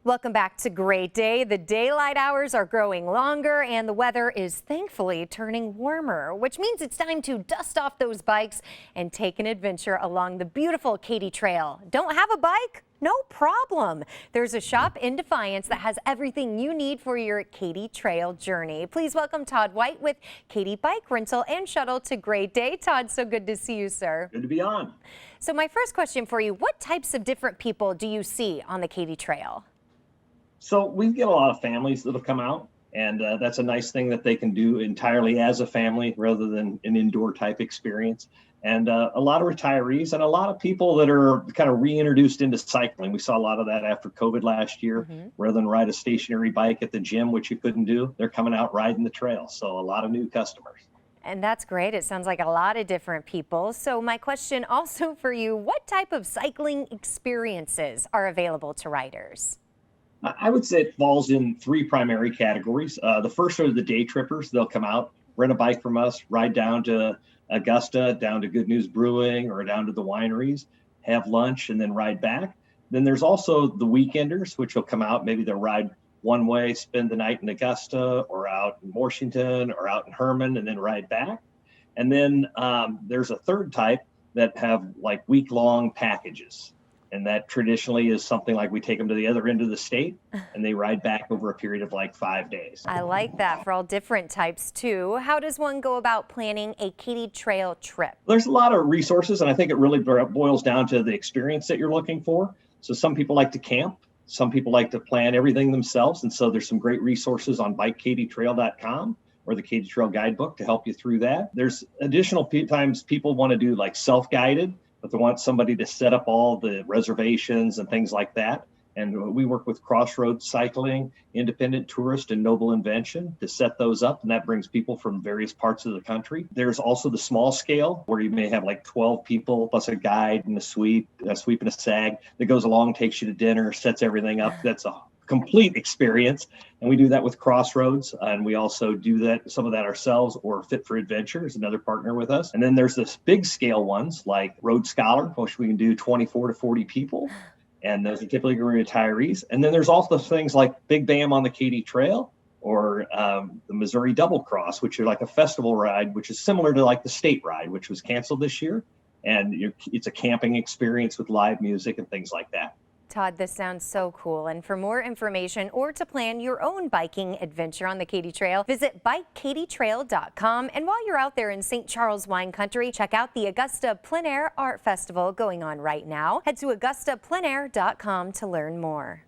Welcome back to Great Day. The daylight hours are growing longer and the weather is thankfully turning warmer, which means it's time to dust off those bikes and take an adventure along the beautiful Katy Trail. Don't have a bike? No problem. There's a shop in Defiance that has everything you need for your Katy Trail journey. Please welcome Todd White with Katy Bike Rental and Shuttle to Great Day. Todd, so good to see you, sir. Good to be on. So my first question for you, what types of different people do you see on the Katy Trail? So we get a lot of families that'll come out, and that's a nice thing that they can do entirely as a family rather than an indoor type experience. And a lot of retirees and a lot of people that are kind of reintroduced into cycling. We saw a lot of that after COVID last year. Rather than ride a stationary bike at the gym, which you couldn't do, they're coming out riding the trail. So a lot of new customers. And that's great. It sounds like a lot of different people. So my question also for you, what type of cycling experiences are available to riders? I would say it falls in three primary categories. The first are the day trippers. They'll come out, rent a bike from us, ride down to Augusta, down to Good News Brewing, or down to the wineries, have lunch, and then ride back. Then there's also the weekenders, which will come out. Maybe they'll ride one way, spend the night in Augusta, or out in Washington, or out in Herman, and then ride back. And then there's a third type that have like week-long packages. And that traditionally is something like we take them to the other end of the state and they ride back over a period of like 5 days. I like that, for all different types too. How does one go about planning a Katy Trail trip? There's a lot of resources, and I think it really boils down to the experience that you're looking for. So some people like to camp. Some people like to plan everything themselves. And so there's some great resources on bikekatytrail.com or the Katy Trail guidebook to help you through that. There's additional times people want to do like self-guided, but they want somebody to set up all the reservations and things like that. And we work with Crossroads Cycling, Independent Tourist, and Noble Invention to set those up. And that brings people from various parts of the country. There's also the small scale where you may have like 12 people plus a guide and a sweep and a sag that goes along, takes you to dinner, sets everything up. That's a complete experience. And we do that with Crossroads, and we also do that, some of that ourselves, or Fit for Adventure is another partner with us. And then there's this big scale ones like Road Scholar, which we can do 24 to 40 people. And those are typically retirees. And then there's also things like Big Bam on the Katy Trail, or the Missouri Double Cross, which are like a festival ride, which is similar to like the state ride, which was canceled this year. And it's a camping experience with live music and things like that. Todd, this sounds so cool. And for more information or to plan your own biking adventure on the Katy Trail, visit bikekatytrail.com. And while you're out there in St. Charles wine country, check out the Augusta Plein Air Art Festival going on right now. Head to augustapleinair.com to learn more.